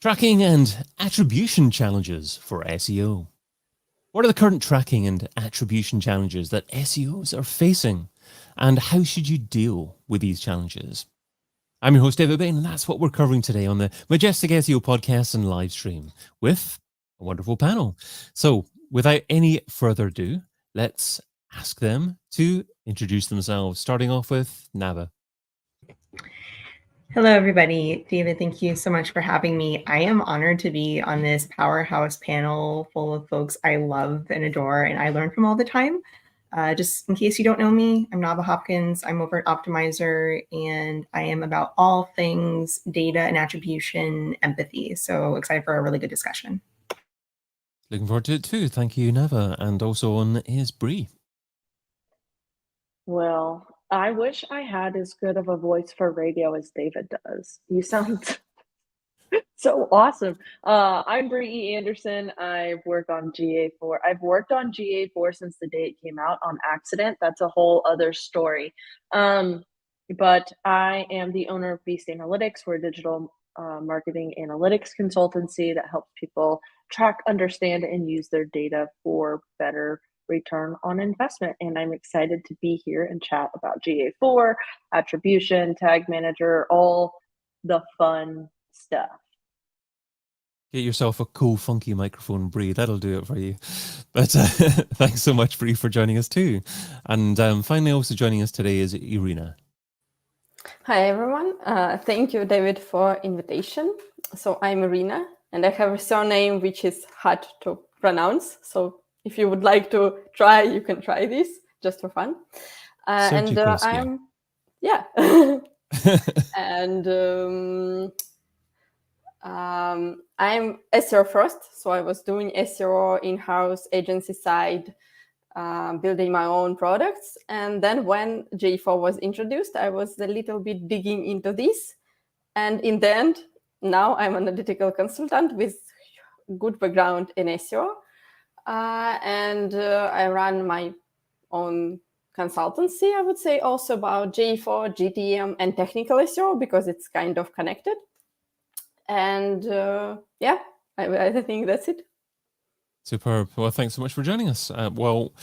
Tracking and attribution challenges for SEO. What are the current tracking and attribution challenges that SEOs are facing? And how should you deal with these challenges? I'm your host, David Bain, and that's what we're covering today on the Majestic SEO podcast and live stream with a wonderful panel. So without any further ado, let's ask them to introduce themselves, starting off with Navah. Hello, everybody. David, thank you so much for having me. I am honored to be on this powerhouse panel full of folks I love and adore, and I learn from all the time. Just in case you don't know me, I'm Navah Hopkins. I'm over at Optimizer, and I am about all things data and attribution empathy. So excited for a really good discussion. Looking forward to it too. Thank you, Navah. And also on is Brie. Well, I wish I had as good of a voice for radio as David does. You sound so awesome. I'm Brie Anderson. I've worked on GA4 since the day it came out on accident. That's a whole other story. But I am the owner of Beast Analytics. We're a digital marketing analytics consultancy that helps people track, understand, and use their data for better return on investment. And I'm excited to be here and chat about GA4, attribution, tag manager, all the fun stuff. Get yourself a cool, funky microphone, Brie. That'll do it for you. But thanks so much, Brie, for joining us too. And finally, also joining us today is Irina. Hi, everyone. Thank you, David, for invitation. So I'm Irina, and I have a surname which is hard to pronounce. So if you would like to try, you can try this just for fun. I'm I'm SEO first, so I was doing SEO in-house, agency side, building my own products. And then when GA4 was introduced, I was a little bit digging into this. And in the end, now I'm an analytical consultant with good background in SEO. And I run my own consultancy, I would say, also about GA4, GTM, and technical SEO, because it's kind of connected. And I think that's it. Superb. Well, thanks so much for joining us. Well,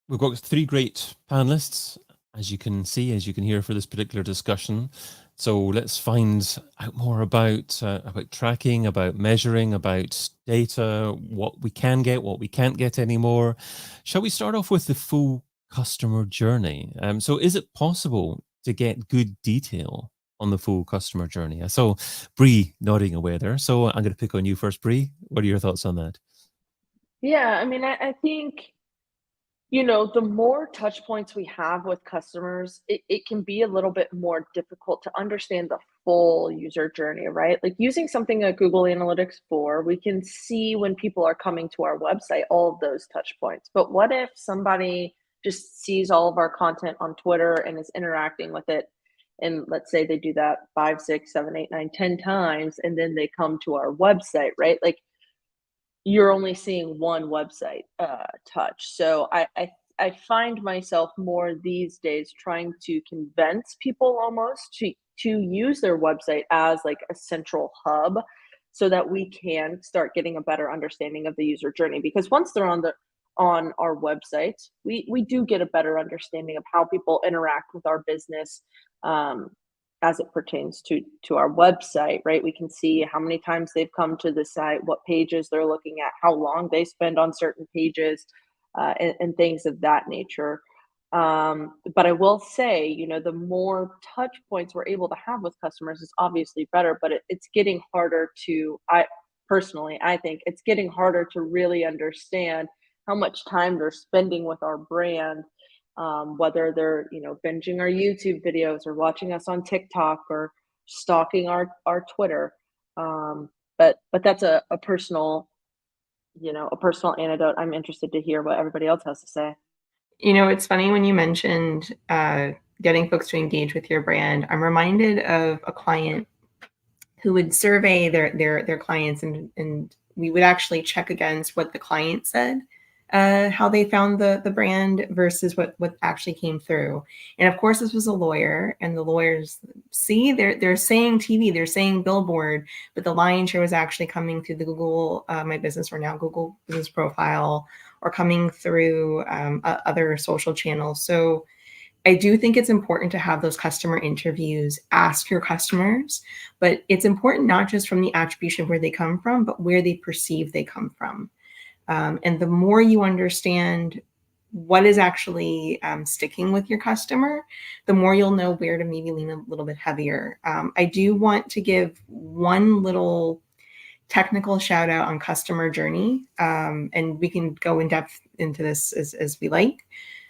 we've got three great panelists, as you can see, as you can hear, for this particular discussion. So let's find out more about tracking, about measuring, about data, what we can get, what we can't get anymore. Shall we start off with the full customer journey? So is it possible to get good detail on the full customer journey? I saw Brie nodding away there. So I'm going to pick on you first, Brie. What are your thoughts on that? Yeah, I mean, I think, the more touch points we have with customers, it can be a little bit more difficult to understand the full user journey, right? Like using something like Google Analytics 4, we can see when people are coming to our website, all of those touch points. But what if somebody just sees all of our content on Twitter and is interacting with it? And let's say they do that 5, 6, 7, 8, 9, 10 times, and then they come to our website, right? Like you're only seeing one website touch. So I find myself more these days trying to convince people almost to use their website as like a central hub, so that we can start getting a better understanding of the user journey. Because once they're on our website, we do get a better understanding of how people interact with our business as it pertains to our website, right? We can see how many times they've come to the site, what pages they're looking at, how long they spend on certain pages, and things of that nature. But I will say, the more touch points we're able to have with customers is obviously better, but it's getting harder I think it's getting harder to really understand how much time they're spending with our brand, whether they're, binging our YouTube videos or watching us on TikTok or stalking our Twitter. But that's a personal anecdote. I'm interested to hear what everybody else has to say. It's funny when you mentioned getting folks to engage with your brand. I'm reminded of a client who would survey their clients, and we would actually check against what the client said how they found the brand versus what actually came through. And of course, this was a lawyer, and the lawyers see they're saying TV, they're saying billboard, but the lion's share was actually coming through the Google My Business, or now Google Business Profile, or coming through other social channels. So I do think it's important to have those customer interviews, ask your customers, but it's important not just from the attribution of where they come from, but where they perceive they come from. And the more you understand what is actually sticking with your customer, the more you'll know where to maybe lean a little bit heavier. I do want to give one little technical shout out on customer journey, and we can go in depth into this as we like.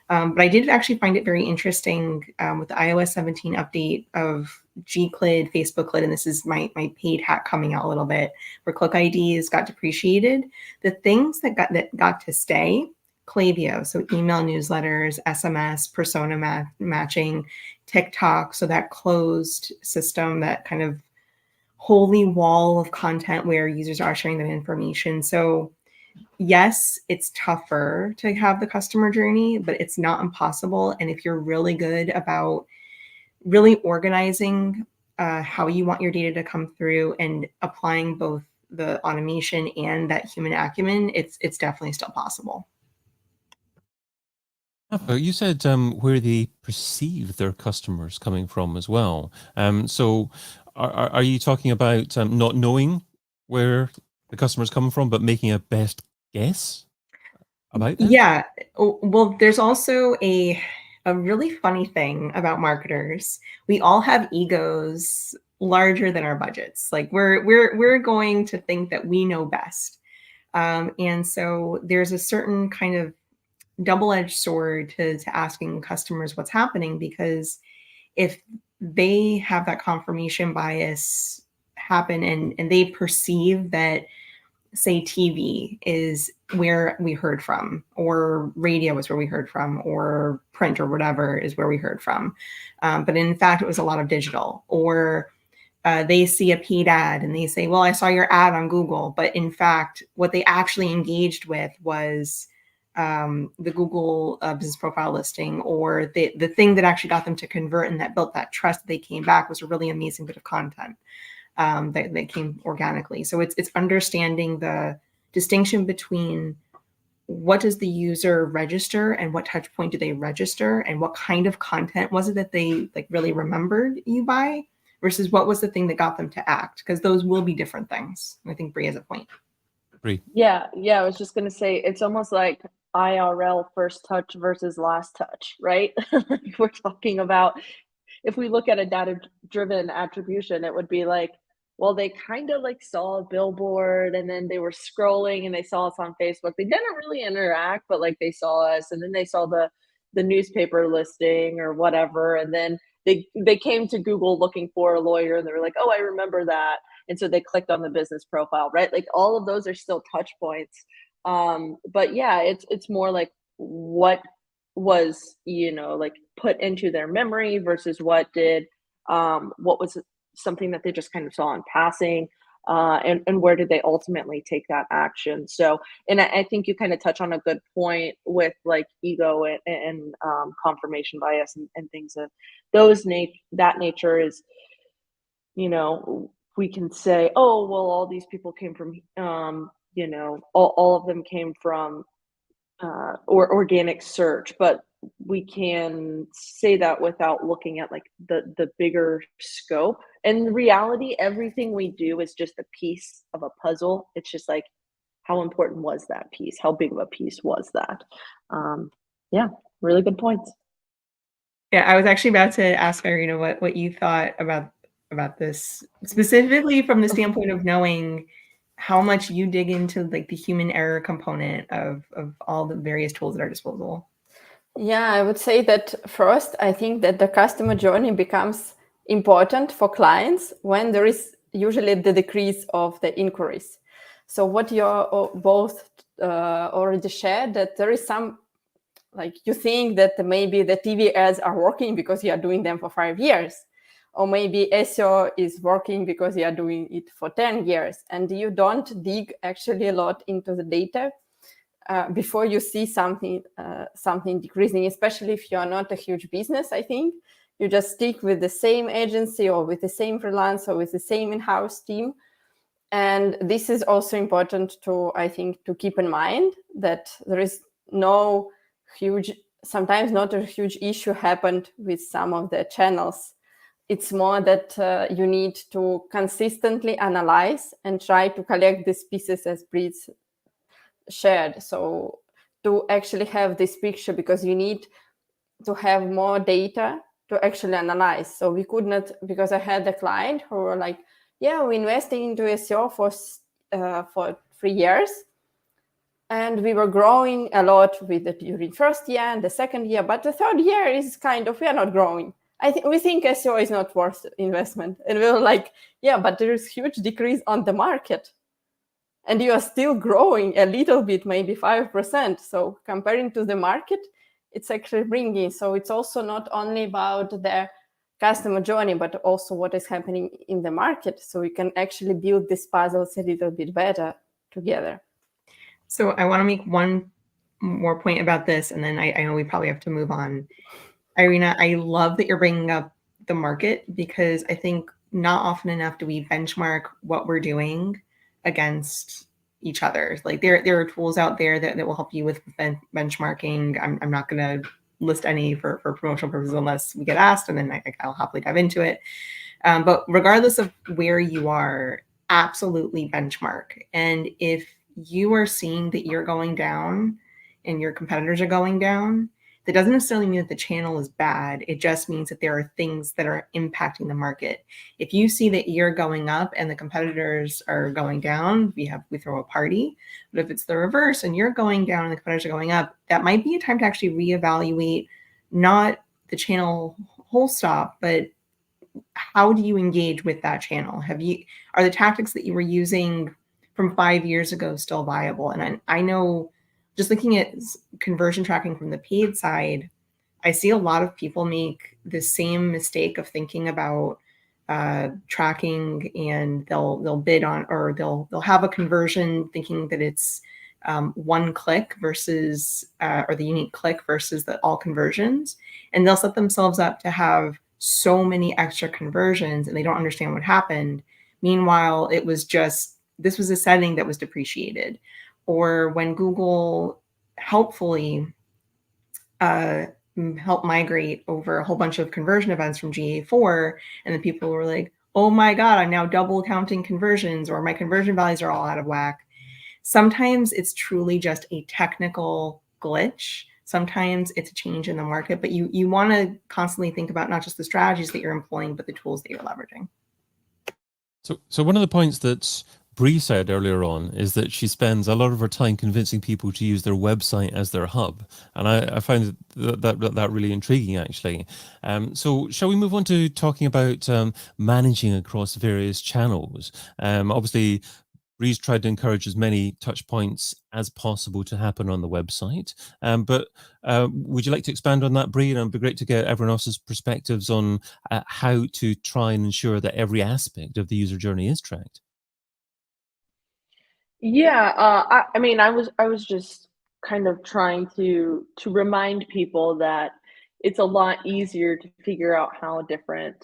But I did actually find it very interesting with the iOS 17 update of Gclid, Facebook Lid, and this is my paid hat coming out a little bit, where click IDs got depreciated. The things that got to stay, Klaviyo, so email newsletters, SMS, persona matching, TikTok, so that closed system, that kind of holy wall of content where users are sharing that information. So yes, it's tougher to have the customer journey, but it's not impossible. And if you're really good about really organizing how you want your data to come through and applying both the automation and that human acumen, it's definitely still possible. You said where they perceive their customers coming from as well. So are you talking about not knowing where the customer's coming from, but making a best guess about them? Yeah. Well, there's also a really funny thing about marketers. We all have egos larger than our budgets. Like we're going to think that we know best. And so there's a certain kind of double-edged sword to asking customers what's happening, because if they have that confirmation bias happen and they perceive that, say, TV is where we heard from, or radio is where we heard from, or print or whatever is where we heard from. But in fact, it was a lot of digital. Or they see a paid ad and they say, well, I saw your ad on Google. But in fact, what they actually engaged with was the Google business profile listing, or the thing that actually got them to convert and that built that trust that they came back was a really amazing bit of content that came organically. So it's understanding the distinction between what does the user register and what touch point do they register, and what kind of content was it that they like really remembered you by, versus what was the thing that got them to act, because those will be different things. And I think Brie has a point. Brie. Yeah, I was just gonna say, it's almost like IRL first touch versus last touch, right? If we're talking about, if we look at a data-driven attribution, it would be like, well, they kind of like saw a billboard and then they were scrolling and they saw us on Facebook. They didn't really interact, but like they saw us, and then they saw the newspaper listing or whatever, and then they came to Google looking for a lawyer, and they were like, oh, I remember that. And so they clicked on the business profile, right? Like all of those are still touch points. But yeah, it's more like what was, like put into their memory versus what was something that they just kind of saw in passing, and where did they ultimately take that action. So, and I think you kind of touch on a good point with like ego and confirmation bias and things of that nature is, we can say, oh, well, all these people came from, all of them came from or organic search, but we can say that without looking at like the bigger scope. In reality, everything we do is just a piece of a puzzle. It's just like, how important was that piece? How big of a piece was that? Yeah, really good points. Yeah, I was actually about to ask Irina what you thought about this, specifically from the standpoint of knowing how much you dig into like the human error component of all the various tools at our disposal. Yeah, I would say that first, I think that the customer journey becomes important for clients when there is usually the decrease of the inquiries. So what you're both already shared, that there is some, like you think that maybe the TV ads are working because you are doing them for 5 years, or maybe SEO is working because you are doing it for 10 years, and you don't dig actually a lot into the data before you see something decreasing, especially if you're not a huge business. I think you just stick with the same agency or with the same freelance or with the same in-house team. And this is also important to, I think, to keep in mind, that there is sometimes not a huge issue happened with some of the channels. It's more that you need to consistently analyze and try to collect these pieces as Brie shared. So to actually have this picture, because you need to have more data to actually analyze. So we could not, because I had a client who were like, yeah, we're investing into SEO for 3 years. And we were growing a lot during first year and the second year, but the third year is we are not growing. We think SEO is not worth investment. And we were like, yeah, but there is huge decrease on the market. And you are still growing a little bit, maybe 5%. So comparing to the market, it's actually bringing. So it's also not only about the customer journey, but also what is happening in the market. So we can actually build these puzzles a little bit better together. So I want to make one more point about this, and then I know we probably have to move on. Irina, I love that you're bringing up the market, because I think not often enough do we benchmark what we're doing against each other. Like there are tools out there that will help you with benchmarking. I'm not going to list any for promotional purposes unless we get asked, and then I'll happily dive into it. But regardless of where you are, absolutely benchmark. And if you are seeing that you're going down and your competitors are going down, that doesn't necessarily mean that the channel is bad. It just means that there are things that are impacting the market. If you see that you're going up and the competitors are going down, we throw a party. But if it's the reverse and you're going down and the competitors are going up, that might be a time to actually reevaluate not the channel whole stop, but how do you engage with that channel? Are the tactics that you were using from 5 years ago still viable? And I know, just looking at conversion tracking from the paid side, I see a lot of people make the same mistake of thinking about tracking, and they'll bid on, or they'll have a conversion thinking that it's one click versus or the unique click versus all conversions, and they'll set themselves up to have so many extra conversions, and they don't understand what happened. Meanwhile, this was a setting that was depreciated. Or when Google helpfully helped migrate over a whole bunch of conversion events from GA4, and then people were like, oh my God, I'm now double counting conversions, or my conversion values are all out of whack. Sometimes it's truly just a technical glitch. Sometimes it's a change in the market, but you want to constantly think about not just the strategies that you're employing, but the tools that you're leveraging. So one of the points that Brie said earlier on is that she spends a lot of her time convincing people to use their website as their hub, and I find that really intriguing, actually. So shall we move on to talking about managing across various channels? Obviously, Brie's tried to encourage as many touch points as possible to happen on the website. But would you like to expand on that, Brie? And it'd be great to get everyone else's perspectives on how to try and ensure that every aspect of the user journey is tracked. Yeah, I mean, I was just kind of trying to remind people that it's a lot easier to figure out how different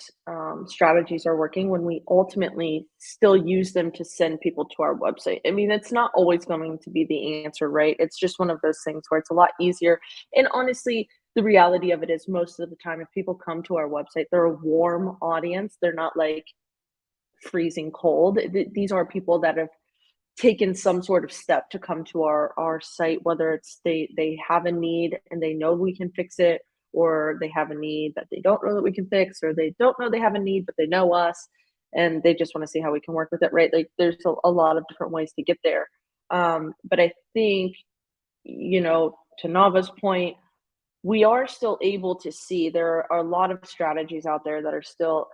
strategies are working when we ultimately still use them to send people to our website. I mean, it's not always going to be the answer, right? It's just one of those things where it's a lot easier. And honestly, the reality of it is, most of the time, if people come to our website, they're a warm audience. They're not like freezing cold. These are people that have taken some sort of step to come to our site, whether it's they have a need and they know we can fix it, or they have a need that they don't know that we can fix, or they don't know they have a need but they know us and they just want to see how we can work with it, right? Like there's a lot of different ways to get there. But I think, to Navah's point, we are still able to see there are a lot of strategies out there that are still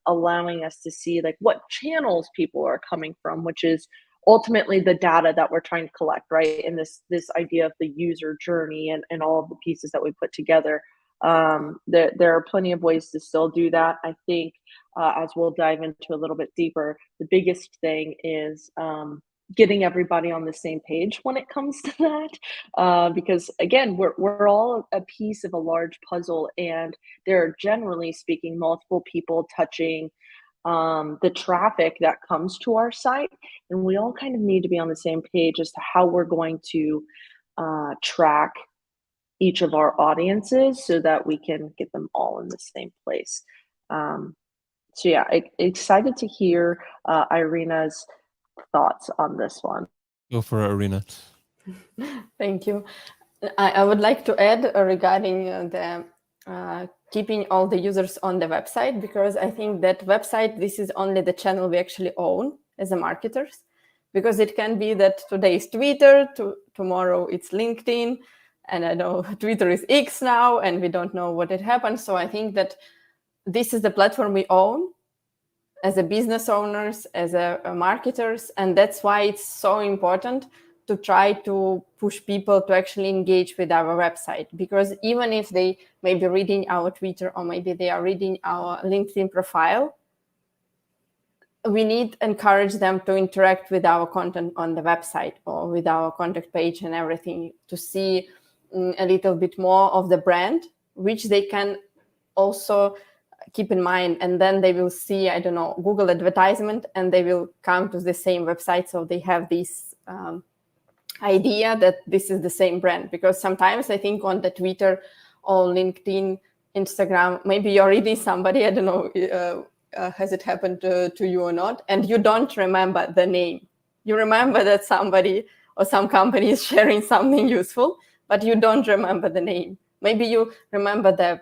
allowing us to see like what channels people are coming from, which is ultimately the data that we're trying to collect, right? And this idea of the user journey and all of the pieces that we put together. There are plenty of ways to still do that. I think as we'll dive into a little bit deeper, the biggest thing is getting everybody on the same page when it comes to that, because again, we're all a piece of a large puzzle, and there are, generally speaking, multiple people touching the traffic that comes to our site, and we all kind of need to be on the same page as to how we're going to track each of our audiences so that we can get them all in the same place. So yeah, excited to hear Irina's thoughts on this one. Go for it, Irina. Thank you. I would like to add regarding the keeping all the users on the website, because I think that website, this is only the channel we actually own as a marketers, because it can be that today is Twitter, tomorrow it's LinkedIn, and I know Twitter is X now, and we don't know what had happened. So I think that this is the platform we own as a business owners, as a marketers, and that's why it's so important to try to push people to actually engage with our website. Because even if they may be reading our Twitter, or maybe they are reading our LinkedIn profile, we need to encourage them to interact with our content on the website or with our contact page and everything, to see a little bit more of the brand, which they can also keep in mind. And then they will see, I don't know, Google advertisement, and they will come to the same website. So they have this idea that this is the same brand. Because sometimes I think on the Twitter or LinkedIn, Instagram, maybe you're reading somebody, I don't know, has it happened to you or not, and you don't remember the name. You remember that somebody or some company is sharing something useful, but you don't remember the name. Maybe you remember the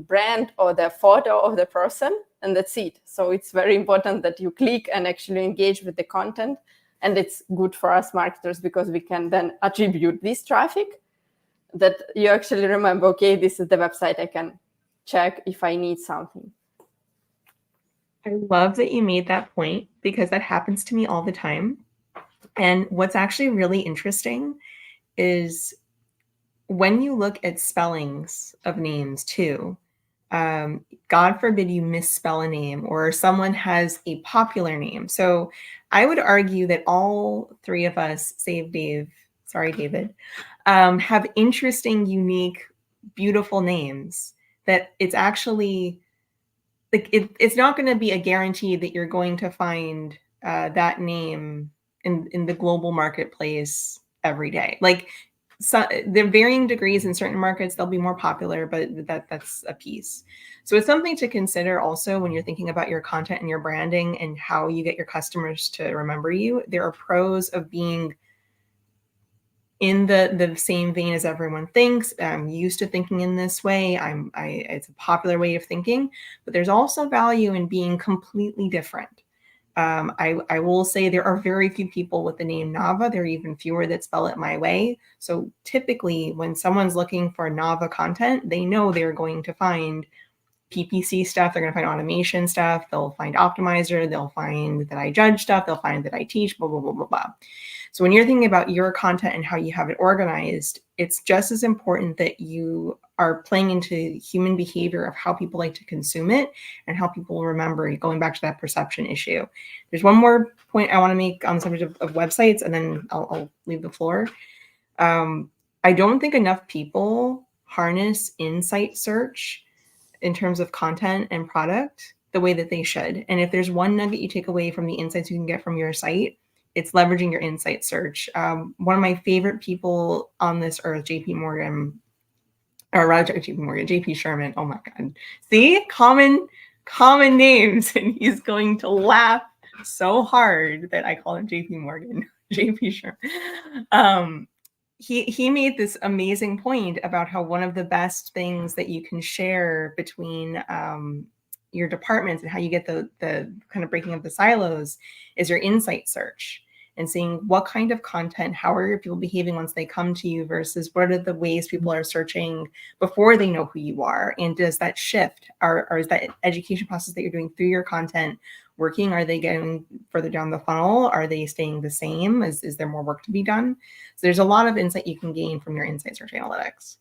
brand or the photo of the person, and that's it. So it's very important that you click and actually engage with the content. And it's good for us marketers, because we can then attribute this traffic, that you actually remember, okay, this is the website I can check if I need something. I love that you made that point, because that happens to me all the time. And what's actually really interesting is when you look at spellings of names too, God forbid you misspell a name, or someone has a popular name. So I would argue that all three of us, save Dave, sorry, David, have interesting, unique, beautiful names that it's actually like it's not going to be a guarantee that you're going to find that name in the global marketplace every day. Like, so there are varying degrees in certain markets, they'll be more popular, but that's a piece. So it's something to consider also when you're thinking about your content and your branding and how you get your customers to remember you. There are pros of being in the same vein as everyone thinks. I'm used to thinking in this way. It's a popular way of thinking, but there's also value in being completely different. I will say there are very few people with the name Navah. There are even fewer that spell it my way. So typically when someone's looking for Navah content, they know they're going to find PPC stuff. They're going to find automation stuff. They'll find optimizer. They'll find that I judge stuff. They'll find that I teach, blah, blah, blah, blah, blah. So when you're thinking about your content and how you have it organized, it's just as important that you are playing into human behavior of how people like to consume it and how people remember, going back to that perception issue. There's one more point I want to make on the subject of websites, and then I'll leave the floor. I don't think enough people harness insight search in terms of content and product the way that they should. And if there's one nugget you take away from the insights you can get from your site, it's leveraging your insight search. One of my favorite people on this earth, JP Morgan, or rather JP Morgan, JP Sherman. Oh my God. See, common names. And he's going to laugh so hard that I call him JP Morgan, JP Sherman. He made this amazing point about how one of the best things that you can share between your departments and how you get the kind of breaking of the silos is your insight search, and seeing what kind of content, how are your people behaving once they come to you versus what are the ways people are searching before they know who you are. And does that shift, or is that education process that you're doing through your content working? Are they getting further down the funnel? Are they staying the same? Is there more work to be done? So there's a lot of insight you can gain from your insight search analytics.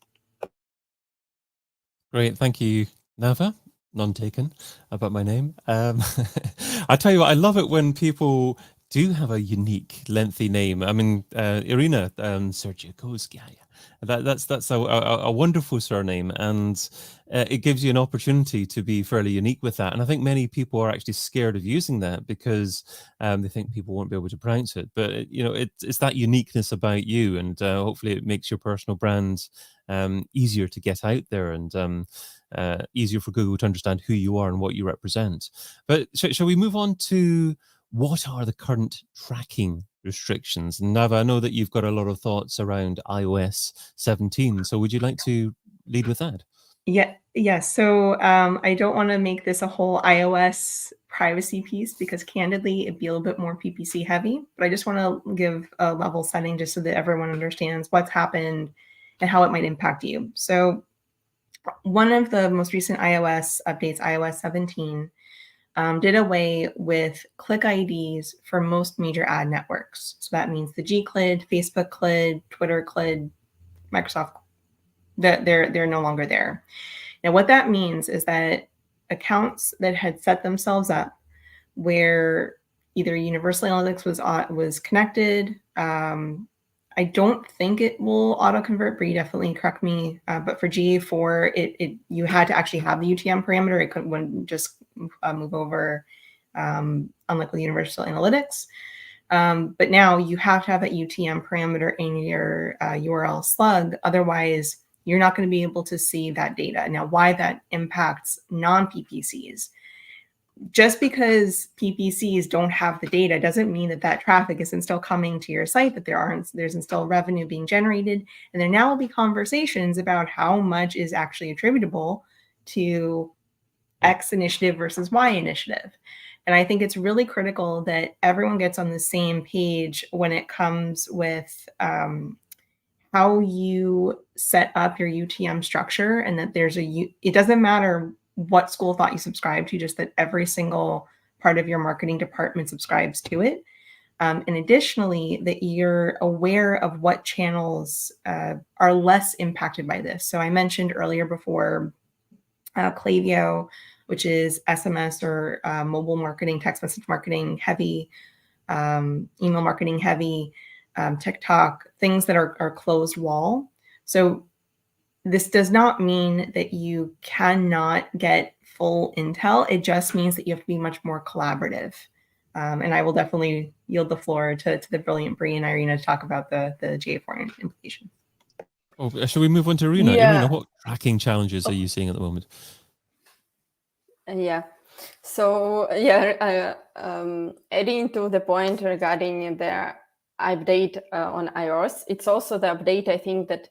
Great. Thank you, Navah. None taken about my name. I tell you what, I love it when people do have a unique, lengthy name. I mean, Irina Serdyukovskaya. That's a wonderful surname, and it gives you an opportunity to be fairly unique with that. And I think many people are actually scared of using that because they think people won't be able to pronounce it. But it's that uniqueness about you, and hopefully it makes your personal brand easier to get out there, and easier for Google to understand who you are and what you represent. But shall we move on to what are the current tracking restrictions? And Navah, I know that you've got a lot of thoughts around iOS 17. So would you like to lead with that? Yeah. So I don't want to make this a whole iOS privacy piece because candidly, it'd be a little bit more PPC heavy. But I just want to give a level setting just so that everyone understands what's happened and how it might impact you. So one of the most recent iOS updates, iOS 17, did away with click IDs for most major ad networks. So that means the gclid, Facebook CLID, Twitter CLID, Microsoft, that they're no longer there. Now, what that means is that accounts that had set themselves up where either Universal Analytics was connected, I don't think it will auto convert. Brie, definitely correct me. But for GA4, you had to actually have the UTM parameter. It wouldn't just move over, unlike with Universal Analytics. But now you have to have that UTM parameter in your URL slug. Otherwise, you're not going to be able to see that data. Now, why that impacts non-PPCs? Just because PPCs don't have the data doesn't mean that traffic isn't still coming to your site, that there's still revenue being generated. And there now will be conversations about how much is actually attributable to X initiative versus Y initiative. And I think it's really critical that everyone gets on the same page when it comes with how you set up your UTM structure, and that it doesn't matter what school of thought you subscribe to, just that every single part of your marketing department subscribes to it. And additionally, that you're aware of what channels are less impacted by this. So I mentioned earlier before Klaviyo, which is SMS or mobile marketing, text message marketing heavy, email marketing heavy, TikTok, things that are closed wall. So this does not mean that you cannot get full intel. It just means that you have to be much more collaborative. And I will definitely yield the floor to the brilliant Brie and Irina to talk about the GA4 implications. Oh, shall we move on to Irina? Yeah. Irina, what tracking challenges are you seeing at the moment? Yeah. So yeah, adding to the point regarding the update on iOS, it's also the update, I think, that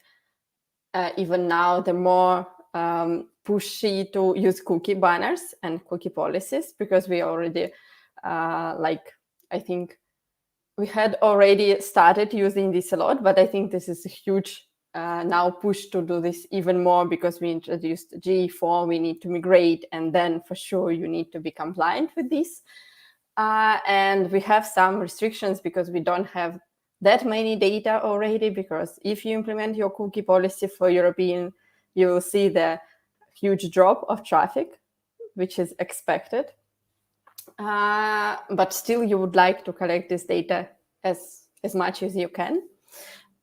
even now the more pushy to use cookie banners and cookie policies, because we already I think we had already started using this a lot, but I think this is a huge now push to do this even more because we introduced GA4, we need to migrate, and then for sure you need to be compliant with this. And we have some restrictions because we don't have that many data already, because if you implement your cookie policy for European, you will see the huge drop of traffic, which is expected. But still, you would like to collect this data as much as you can.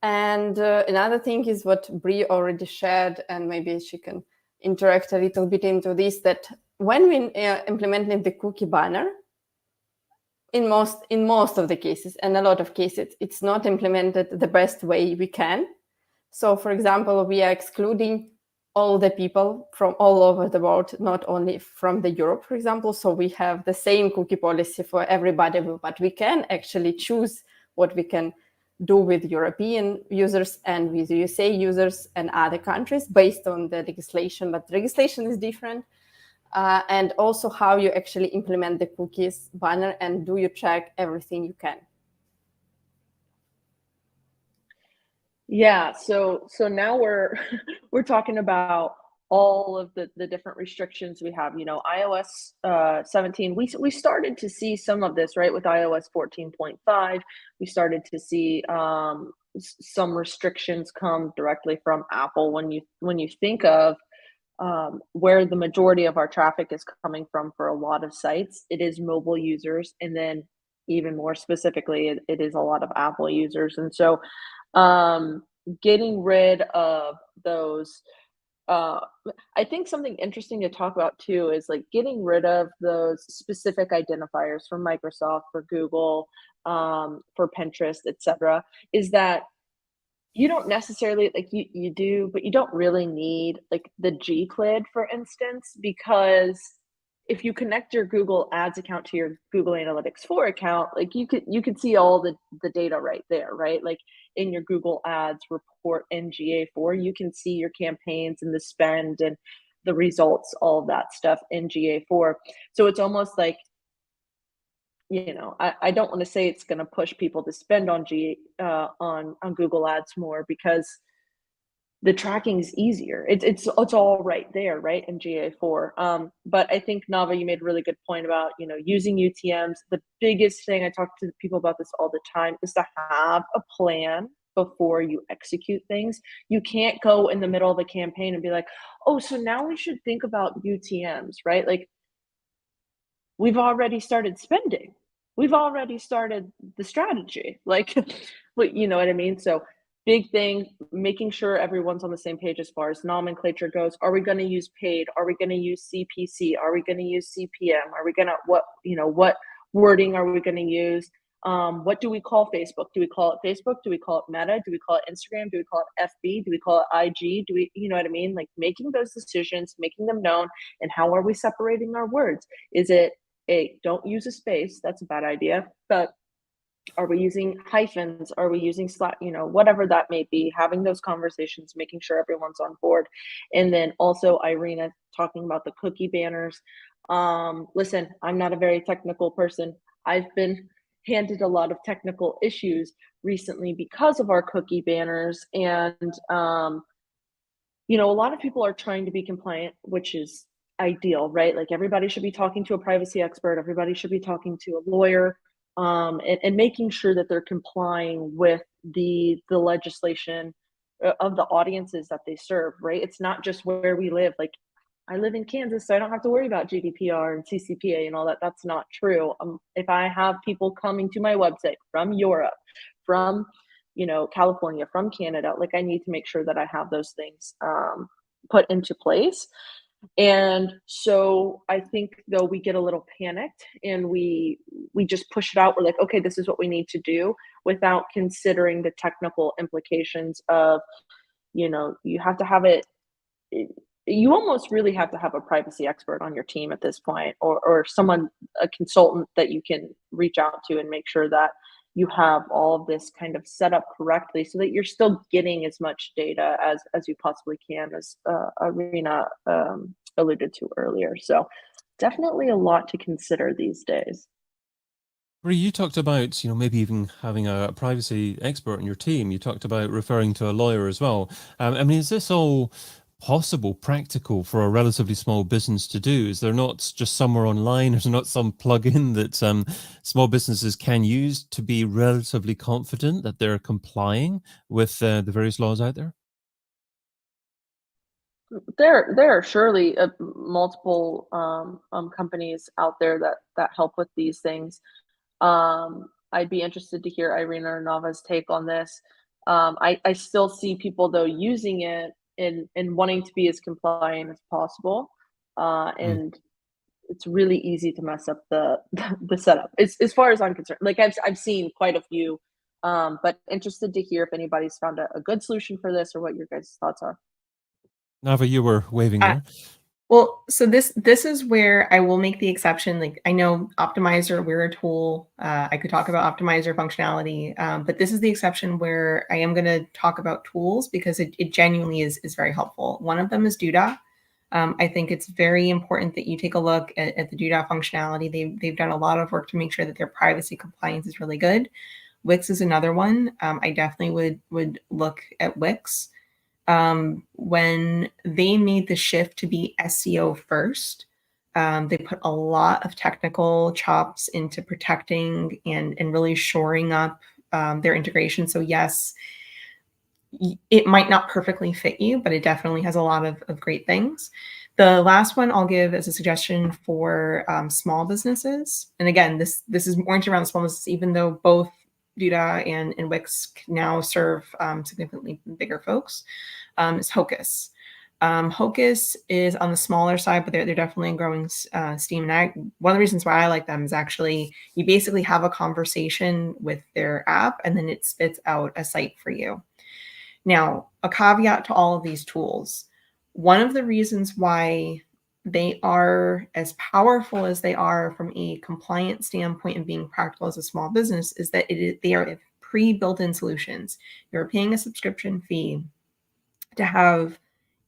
And another thing is what Brie already shared, and maybe she can interact a little bit into this, that when we implemented the cookie banner, in most of the cases, and a lot of cases, it's not implemented the best way we can. So, for example, we are excluding all the people from all over the world, not only from the Europe, for example. So we have the same cookie policy for everybody, but we can actually choose what we can do with European users and with USA users and other countries based on the legislation, but the legislation is different. And also how you actually implement the cookies banner, and do you check everything you can? Yeah, so now we're talking about all of the different restrictions we have. iOS 17, we started to see some of this, right, with iOS 14.5. We started to see some restrictions come directly from Apple. When you think of where the majority of our traffic is coming from for a lot of sites, it is mobile users, and then even more specifically, it is a lot of Apple users. And so getting rid of those, I think something interesting to talk about too is like getting rid of those specific identifiers for Microsoft, for Google, for Pinterest, etc. Is that you don't necessarily like you do, but you don't really need like the GCLID, for instance, because if you connect your Google Ads account to your Google Analytics 4 account, like you could see all the data right there, right? Like in your Google Ads report in GA4, you can see your campaigns and the spend and the results, all of that stuff in GA4. So it's almost like, I don't want to say it's going to push people to spend on on Google Ads more, because the tracking is easier. It's all right there, right, in GA4. But I think, Navah, you made a really good point about using UTMs. The biggest thing, I talk to people about this all the time, is to have a plan before you execute things. You can't go in the middle of the campaign and be like, oh, so now we should think about UTMs, right? Like, we've already started spending. We've already started the strategy. Like, you know what I mean? So big thing, making sure everyone's on the same page as far as nomenclature goes. Are we going to use paid? Are we going to use CPC? Are we going to use CPM? Are we going to, what wording are we going to use? What do we call Facebook? Do we call it Facebook? Do we call it Meta? Do we call it Instagram? Do we call it FB? Do we call it IG? Do we, you know what I mean? Like making those decisions, making them known, and how are we separating our words? Is it don't use a space? That's a bad idea. But are we using hyphens? Are we using slash? Whatever that may be, having those conversations, making sure everyone's on board. And then also Irina talking about the cookie banners. Listen, I'm not a very technical person. I've been handed a lot of technical issues recently because of our cookie banners. And, a lot of people are trying to be compliant, which is ideal, right? Like everybody should be talking to a privacy expert. Everybody should be talking to a lawyer, and making sure that they're complying with the legislation of the audiences that they serve, right? It's not just where we live. Like I live in Kansas, so I don't have to worry about GDPR and CCPA and all that. That's not true. If I have people coming to my website from Europe, from California, from Canada, like I need to make sure that I have those things put into place. And so I think though we get a little panicked and we just push it out. We're like, okay, this is what we need to do, without considering the technical implications of, you have to have it. You almost really have to have a privacy expert on your team at this point, or someone, a consultant that you can reach out to and make sure that you have all of this kind of set up correctly so that you're still getting as much data as you possibly can, as Irina alluded to earlier. So definitely a lot to consider these days. Brie, you talked about, maybe even having a privacy expert on your team. You talked about referring to a lawyer as well. Is this all possible, practical for a relatively small business to do? Is there not just somewhere online, is there not some plugin that small businesses can use to be relatively confident that they're complying with the various laws out there? There are surely multiple companies out there that help with these things. I'd be interested to hear Irina or Navah's take on this. I still see people though using it and wanting to be as compliant as possible, and it's really easy to mess up the setup. As far as I'm concerned, like I've seen quite a few, but interested to hear if anybody's found a good solution for this or what your guys' thoughts are. Navah, you were waving there. Well, so this is where I will make the exception. Like I know Optimizer, we're a tool. I could talk about Optimizer functionality, but this is the exception where I am going to talk about tools because it genuinely is very helpful. One of them is Duda. I think it's very important that you take a look at the Duda functionality. They've done a lot of work to make sure that their privacy compliance is really good. Wix is another one. I definitely would look at Wix. When they made the shift to be SEO first, they put a lot of technical chops into protecting and really shoring up their integration. So yes, it might not perfectly fit you, but it definitely has a lot of great things. The last one I'll give as a suggestion for small businesses. And again, this is oriented around small businesses, even though both Duda and Wix now serve significantly bigger folks, is Hocus. Hocus is on the smaller side, but they're definitely growing steam. And one of the reasons why I like them is actually you basically have a conversation with their app, and then it spits out a site for you. Now, a caveat to all of these tools. One of the reasons why they are as powerful as they are from a compliance standpoint and being practical as a small business is that they are pre-built-in solutions. You're paying a subscription fee to have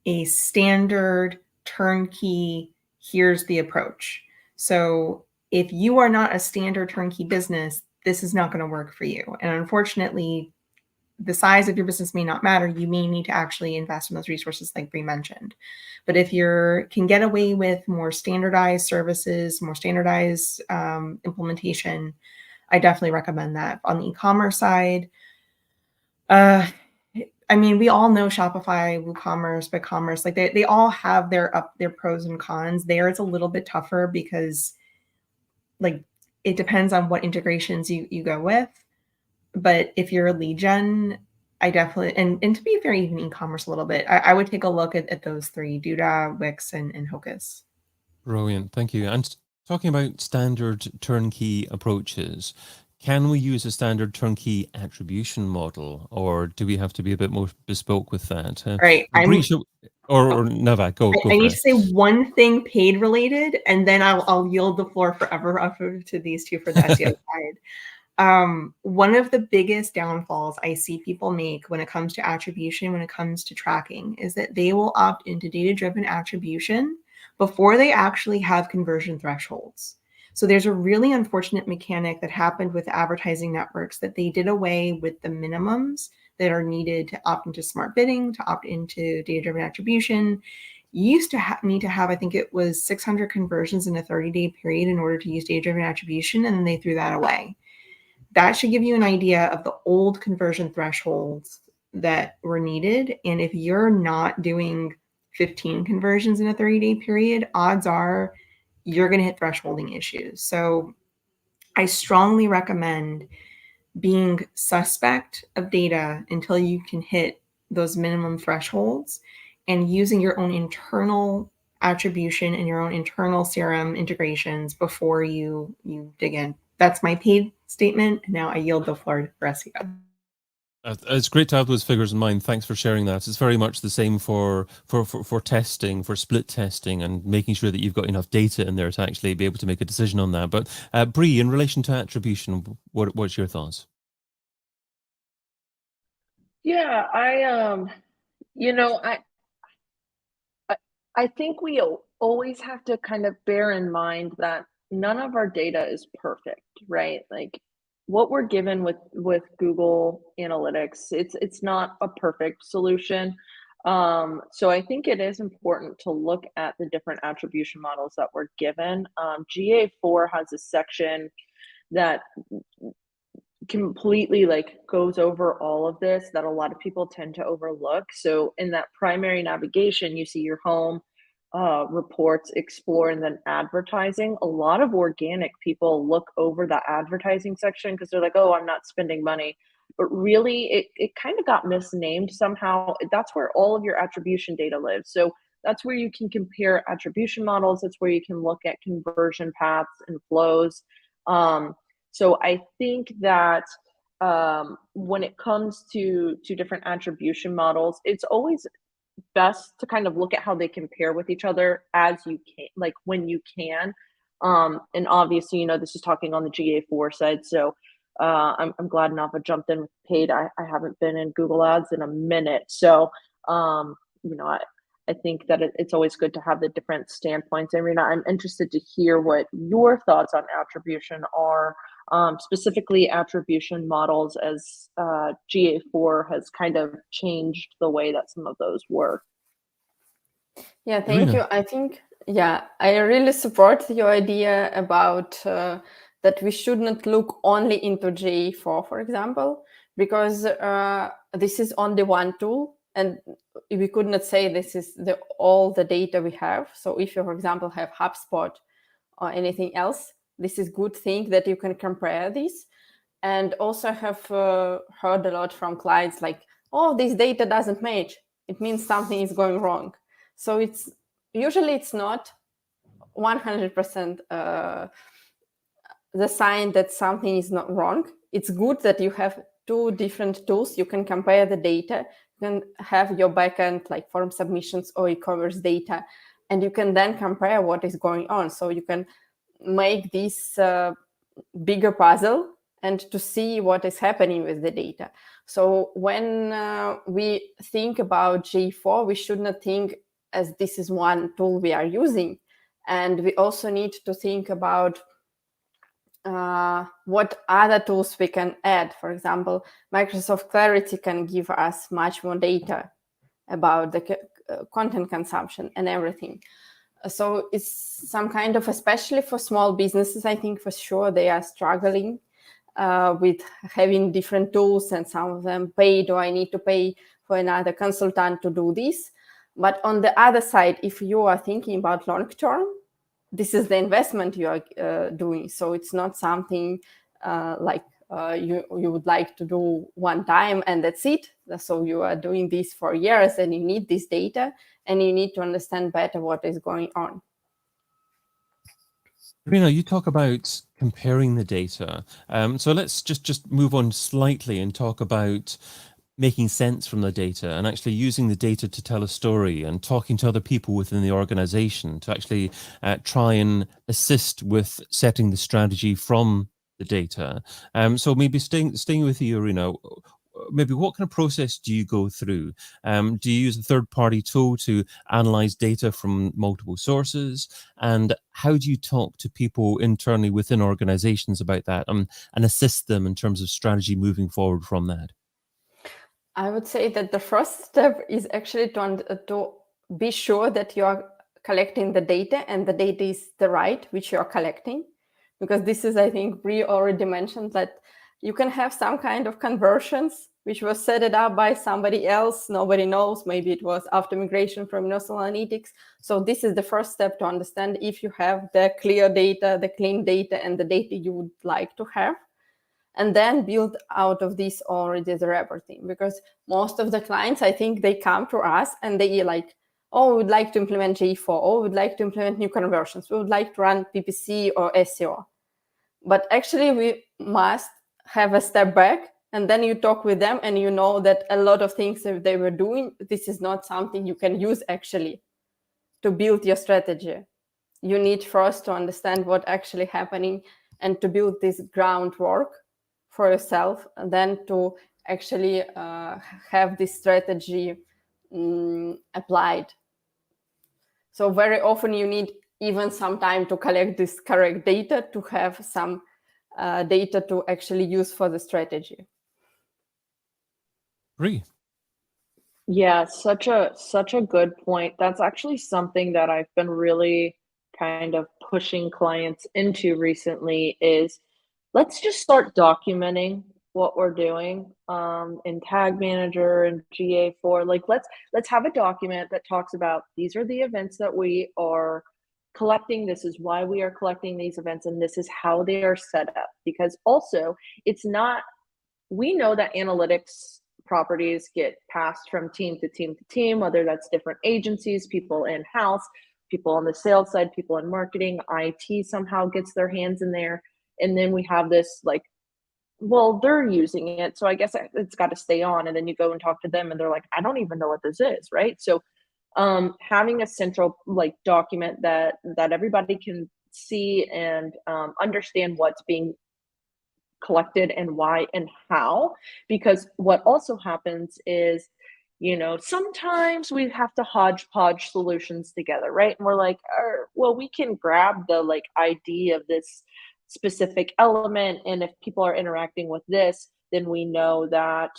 a standard turnkey, here's the approach. So if you are not a standard turnkey business, this is not going to work for you. And unfortunately, the size of your business may not matter. You may need to actually invest in those resources like Brie mentioned. But if you can get away with more standardized services, more standardized implementation, I definitely recommend that. On the e-commerce side, I mean, we all know Shopify, WooCommerce, BigCommerce, like they all have their pros and cons. There it's a little bit tougher because like it depends on what integrations you go with. But if you're a lead gen, I definitely, and to be fair, even e-commerce a little bit, I would take a look at those three, Duda, Wix, and Hocus. Brilliant. Thank you. And talking about standard turnkey approaches, can we use a standard turnkey attribution model, or do we have to be a bit more bespoke with that? Right. Or Navah, go I for need it. to say one thing paid related, and then I'll yield the floor forever to these two for the SEO side. One of the biggest downfalls I see people make when it comes to attribution, when it comes to tracking, is that they will opt into data-driven attribution before they actually have conversion thresholds. So there's a really unfortunate mechanic that happened with advertising networks that they did away with the minimums that are needed to opt into smart bidding, to opt into data-driven attribution. You used to need to have, I think it was 600 conversions in a 30-day period in order to use data-driven attribution, and then they threw that away. That should give you an idea of the old conversion thresholds that were needed. And if you're not doing 15 conversions in a 30-day period, odds are you're going to hit thresholding issues. So I strongly recommend being suspect of data until you can hit those minimum thresholds and using your own internal attribution and your own internal CRM integrations before you dig in. That's my paid statement. Now I yield the floor for SEO. It's great to have those figures in mind. Thanks for sharing that. It's very much the same for testing, for split testing, and making sure that you've got enough data in there to actually be able to make a decision on that. But Brie, in relation to attribution, what's your thoughts? Yeah, I think we always have to kind of bear in mind that none of our data is perfect, right? Like what we're given with Google Analytics, it's not a perfect solution. So I think it is important to look at the different attribution models that we're given. GA4 has a section that completely like goes over all of this that a lot of people tend to overlook. So in that primary navigation, you see your home, reports, explore, and then advertising. A lot of organic people look over the advertising section because they're like, oh, I'm not spending money. But really, it kind of got misnamed somehow. That's where all of your attribution data lives. So that's where you can compare attribution models. That's where you can look at conversion paths and flows. So I think that when it comes to different attribution models, it's always best to kind of look at how they compare with each other as you can, like when you can. And obviously, this is talking on the GA4 side. So I'm glad Navah jumped in with paid. I haven't been in Google Ads in a minute. So, I think that it's always good to have the different standpoints. Irina, I'm interested to hear what your thoughts on attribution are, specifically attribution models as GA4 has kind of changed the way that some of those work. Yeah, thank you. I think, I really support your idea about that we should not look only into GA4, for example, because this is only one tool. and we could not say this is all the data we have. So if you, for example, have HubSpot or anything else, this is good thing that you can compare this. And also have heard a lot from clients like, oh, this data doesn't match. It means something is going wrong. So it's usually not 100% the sign that something is not wrong. It's good that you have two different tools. You can compare the data. You can have your backend like form submissions or e-commerce data, and you can then compare what is going on. So you can make this bigger puzzle and to see what is happening with the data. So when we think about GA4, we should not think as this is one tool we are using. And we also need to think about what other tools we can add. For example, Microsoft Clarity can give us much more data about the content consumption and everything. So it's some kind of, especially for small businesses, I think for sure they are struggling with having different tools, and some of them paid, or I need to pay for another consultant to do this. But on the other side, if you are thinking about long term, this is the investment you are doing. So it's not something like you would like to do one time and that's it. So you are doing this for years, and you need this data, and you need to understand better what is going on. Irina, you talk about comparing the data. So let's just move on slightly and talk about making sense from the data and actually using the data to tell a story and talking to other people within the organization to actually try and assist with setting the strategy from the data. So maybe staying with you, Irina, maybe what kind of process do you go through? Do you use a third-party tool to analyze data from multiple sources? And how do you talk to people internally within organizations about that and assist them in terms of strategy moving forward from that? I would say that the first step is actually to be sure that you are collecting the data and the data is the right which you are collecting. Because this is, I think, Brie already mentioned that you can have some kind of conversions which was set it up by somebody else. Nobody knows. Maybe it was after migration from Universal Analytics. So this is the first step to understand if you have the clear data, the clean data, and the data you would like to have. And then build out of this already the everything. Because most of the clients, I think they come to us and they like, oh, we would like to implement GA4, oh, we would like to implement new conversions, we would like to run PPC or SEO. But actually we must have a step back, and then you talk with them and you know that a lot of things that they were doing, this is not something you can use actually to build your strategy. You need first to understand what's actually happening and to build this groundwork for yourself, and then to actually have this strategy applied. So very often you need even some time to collect this correct data to have some data to actually use for the strategy. Brie. Yeah, such a good point. That's actually something that I've been really kind of pushing clients into recently is let's just start documenting what we're doing in Tag Manager and GA4. Like let's have a document that talks about these are the events that we are collecting, this is why we are collecting these events, and this is how they are set up. Because also it's not, we know that analytics properties get passed from team to team to team, whether that's different agencies, people in-house, people on the sales side, people in marketing, IT somehow gets their hands in there. And then we have this like, well, they're using it, so I guess it's got to stay on. And then you go and talk to them and they're like, I don't even know what this is, right? So having a central like document that everybody can see and understand what's being collected and why and how. Because what also happens is, you know, sometimes we have to hodgepodge solutions together, right? And we're like, well, we can grab the like ID of this specific element, and if people are interacting with this, then we know that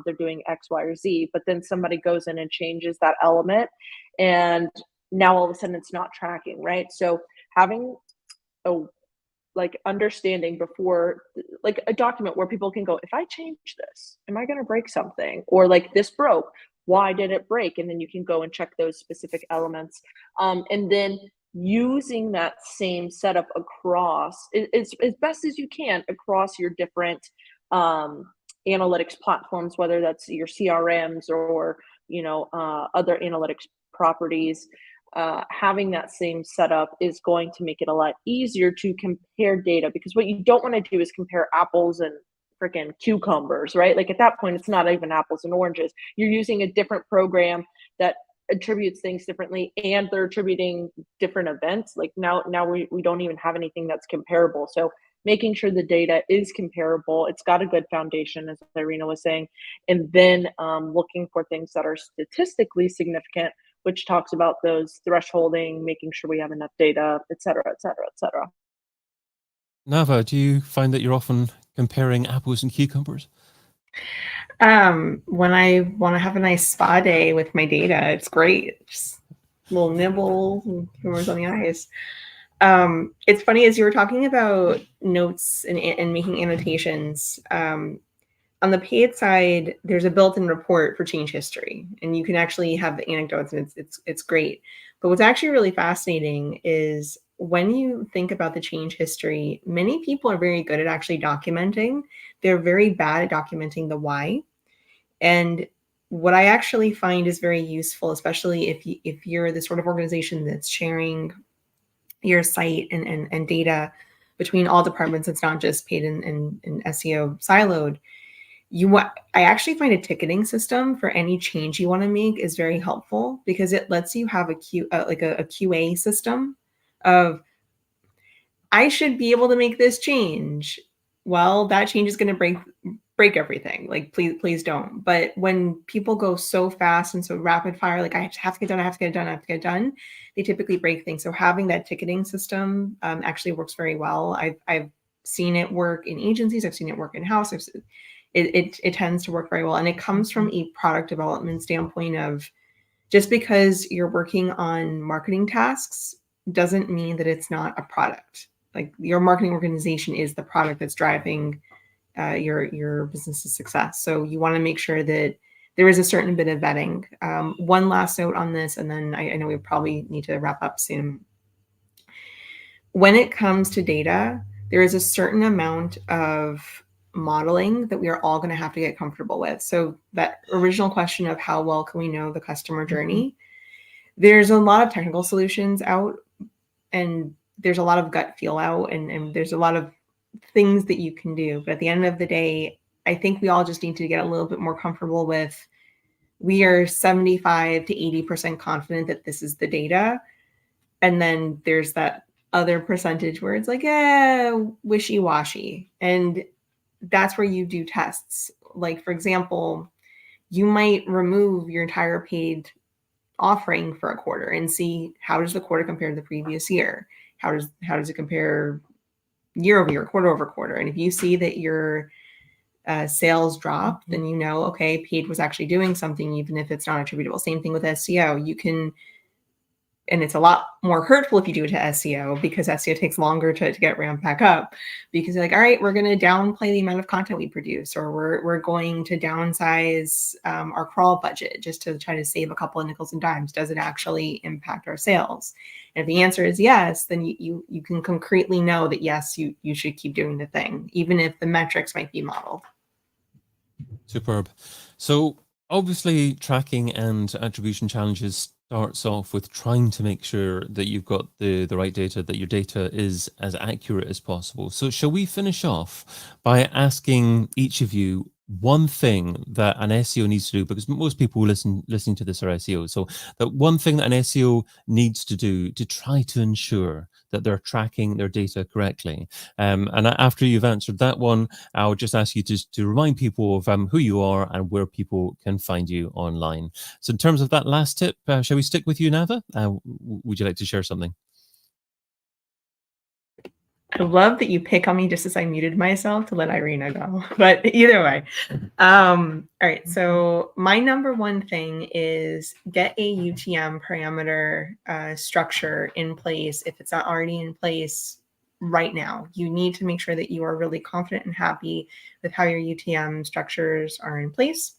they're doing X, Y, or Z. But then somebody goes in and changes that element, and now all of a sudden it's not tracking, right? So having a like understanding before, like a document where people can go, if I change this, am I going to break something? Or like this broke, why did it break? And then you can go and check those specific elements. And then using that same setup across as best as you can across your different analytics platforms, whether that's your CRMs or other analytics properties. Having that same setup is going to make it a lot easier to compare data, because what you don't want to do is compare apples and freaking cucumbers, right? Like at that point, it's not even apples and oranges. You're using a different program that attributes things differently, and they're attributing different events. Like now we don't even have anything that's comparable. So making sure the data is comparable, it's got a good foundation, as Irina was saying, and then looking for things that are statistically significant, which talks about those thresholding, making sure we have enough data, et cetera, et cetera, et cetera. Navah, do you find that you're often comparing apples and cucumbers? When I want to have a nice spa day with my data, it's great. Just a little nibble and humors on the eyes. It's funny, as you were talking about notes and making annotations, on the paid side, there's a built-in report for change history, and you can actually have the anecdotes, and it's great. But what's actually really fascinating is when you think about the change history, many people are very good at actually documenting. They're very bad at documenting the why. And what I actually find is very useful, especially if you're the sort of organization that's sharing your site and data between all departments, it's not just paid and SEO siloed. I actually find a ticketing system for any change you want to make is very helpful, because it lets you have a QA system of, I should be able to make this change. Well, that change is going to break everything. Like, please don't. But when people go so fast and so rapid fire, like I have to get done, I have to get it done, I have to get it done, they typically break things. So having that ticketing system actually works very well. I've seen it work in agencies. I've seen it work in-house. It tends to work very well. And it comes from a product development standpoint of, just because you're working on marketing tasks doesn't mean that it's not a product. Like, your marketing organization is the product that's driving your business's success. So you want to make sure that there is a certain bit of vetting. One last note on this, and then I know we probably need to wrap up soon. When it comes to data, there is a certain amount of modeling that we are all going to have to get comfortable with. So that original question of how well can we know the customer journey, there's a lot of technical solutions out, and there's a lot of gut feel out, and there's a lot of things that you can do. But at the end of the day, I think we all just need to get a little bit more comfortable with, we are 75 to 80% confident that this is the data. And then there's that other percentage where it's like, wishy-washy. And that's where you do tests. Like, for example, you might remove your entire paid offering for a quarter and see, how does the quarter compare to the previous year? How does it compare year over year, quarter over quarter? And if you see that your sales drop, then you know, okay, paid was actually doing something, even if it's not attributable. Same thing with SEO. You can, and it's a lot more hurtful if you do it to SEO, because SEO takes longer to get ramped back up, because you're like, all right, we're going to downplay the amount of content we produce, or we're going to downsize our crawl budget just to try to save a couple of nickels and dimes. Does it actually impact our sales? And if the answer is yes, then you can concretely know that yes, you should keep doing the thing, even if the metrics might be modeled. Superb. So obviously, tracking and attribution challenges starts off with trying to make sure that you've got the right data, that your data is as accurate as possible. So shall we finish off by asking each of you one thing that an SEO needs to do, because most people listening to this are SEOs. So that one thing that an SEO needs to do to try to ensure that they're tracking their data correctly. And after you've answered that one, I'll just ask you to remind people of who you are and where people can find you online. So in terms of that last tip, shall we stick with you, Navah? Would you like to share something? I love that you pick on me just as I muted myself to let Irina go. But either way. All right. So my number one thing is get a UTM parameter structure in place. If it's not already in place right now, you need to make sure that you are really confident and happy with how your UTM structures are in place.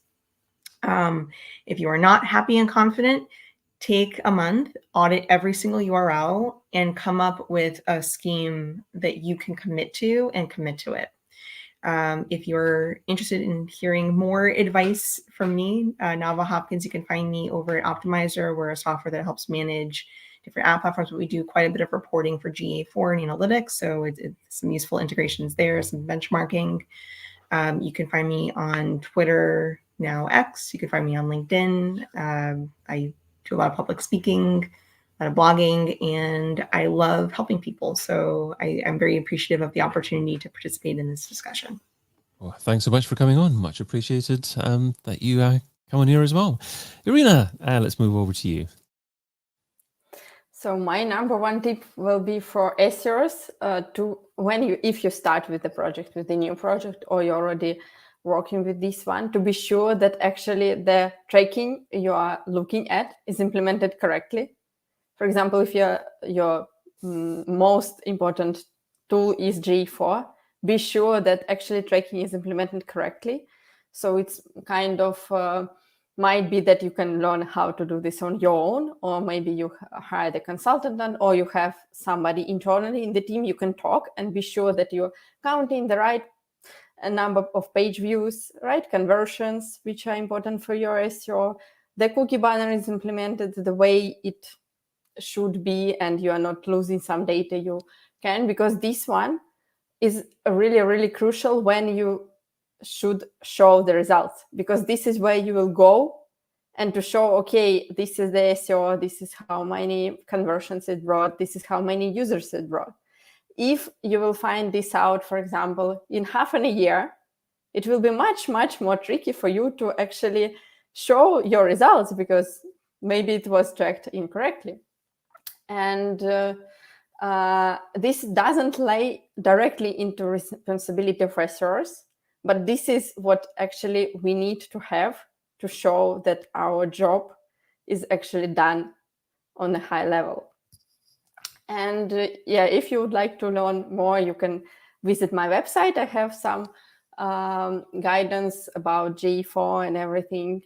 If you are not happy and confident, take a month, audit every single URL, and come up with a scheme that you can commit to and commit to it. If you're interested in hearing more advice from me, Navah Hopkins, you can find me over at Optimizer. We're a software that helps manage different ad platforms, but we do quite a bit of reporting for GA4 and analytics. So it's some useful integrations there, some benchmarking. You can find me on Twitter, now X. You can find me on LinkedIn. I do a lot of public speaking, a lot of blogging, and I love helping people. So I'm very appreciative of the opportunity to participate in this discussion. Well, thanks so much for coming on. Much appreciated that you come on here as well. Irina, let's move over to you. So my number one tip will be for SEOs if you start with the project, with the new project, or you're already working with this one, to be sure that actually the tracking you are looking at is implemented correctly. For example, if your most important tool is GA4, be sure that actually tracking is implemented correctly. So it's kind of might be that you can learn how to do this on your own, or maybe you hire the consultant, or you have somebody internally in the team you can talk and be sure that you're counting the right number of page views, right conversions, which are important for your SEO. The cookie banner is implemented the way it should be, and you are not losing some data you can, because this one is really, really crucial when you should show the results, because this is where you will go and to show, okay, this is the SEO, this is how many conversions it brought, this is how many users it brought. If you will find this out, for example, in half a year, it will be much, much more tricky for you to actually show your results, because maybe it was tracked incorrectly. And this doesn't lay directly into responsibility of SEOs, but this is what actually we need to have to show that our job is actually done on a high level. And if you would like to learn more, you can visit my website. I have some guidance about GA4 and everything.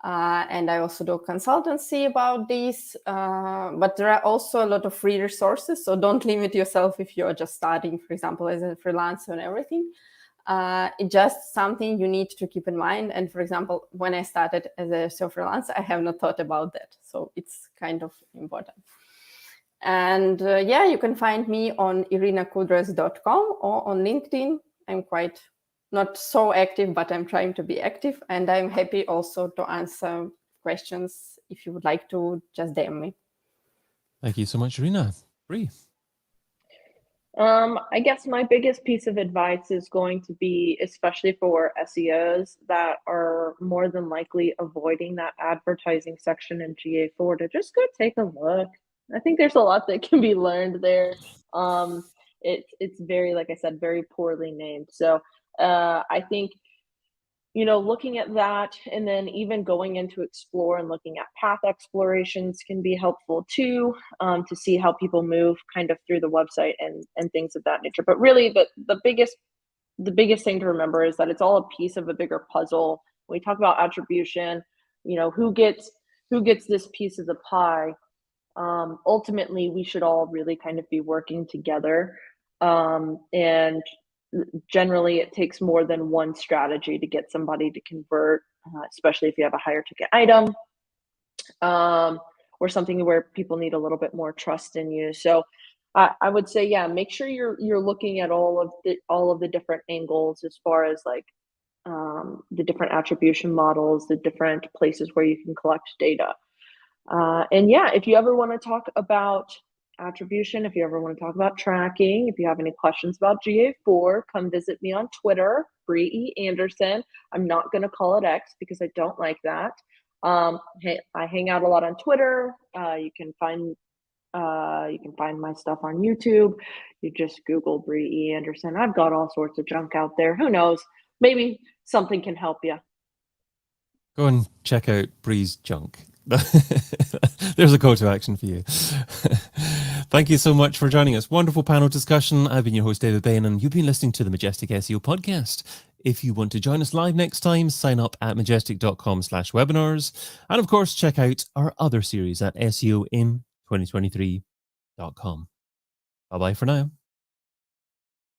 And I also do consultancy about this. But there are also a lot of free resources. So don't limit yourself if you're just starting, for example, as a freelancer and everything. It's just something you need to keep in mind. And for example, when I started as a SEO freelancer, I have not thought about that. So it's kind of important. And you can find me on irinakudras.com or on LinkedIn. I'm quite not so active, but I'm trying to be active. And I'm happy also to answer questions. If you would like to, just DM me. Thank you so much, Irina. Brie. I guess my biggest piece of advice is going to be, especially for SEOs that are more than likely avoiding that advertising section in GA4, to just go take a look. I think there's a lot that can be learned there. It's very, like I said, very poorly named. So I think, looking at that, and then even going into Explore and looking at path explorations can be helpful too, to see how people move kind of through the website and things of that nature. But really the biggest thing to remember is that it's all a piece of a bigger puzzle. When we talk about attribution, who gets this piece of the pie. Ultimately, we should all really kind of be working together. And generally, it takes more than one strategy to get somebody to convert, especially if you have a higher ticket item or something where people need a little bit more trust in you. So I would say, make sure you're looking at all of the different angles as far as like the different attribution models, the different places where you can collect data. If you ever want to talk about attribution, if you ever want to talk about tracking, if you have any questions about GA4, come visit me on Twitter, Brie Anderson. I'm not going to call it X because I don't like that. I hang out a lot on Twitter. You can find my stuff on YouTube. You just Google Brie Anderson. I've got all sorts of junk out there. Who knows? Maybe something can help you. Go and check out Brie's junk. There's a call to action for you. Thank you so much for joining us. Wonderful panel discussion. I've been your host, David Bain, and you've been listening to the Majestic SEO podcast. If you want to join us live next time, sign up at majestic.com/webinars. And of course, check out our other series at SEOin2023.com. Bye-bye for now.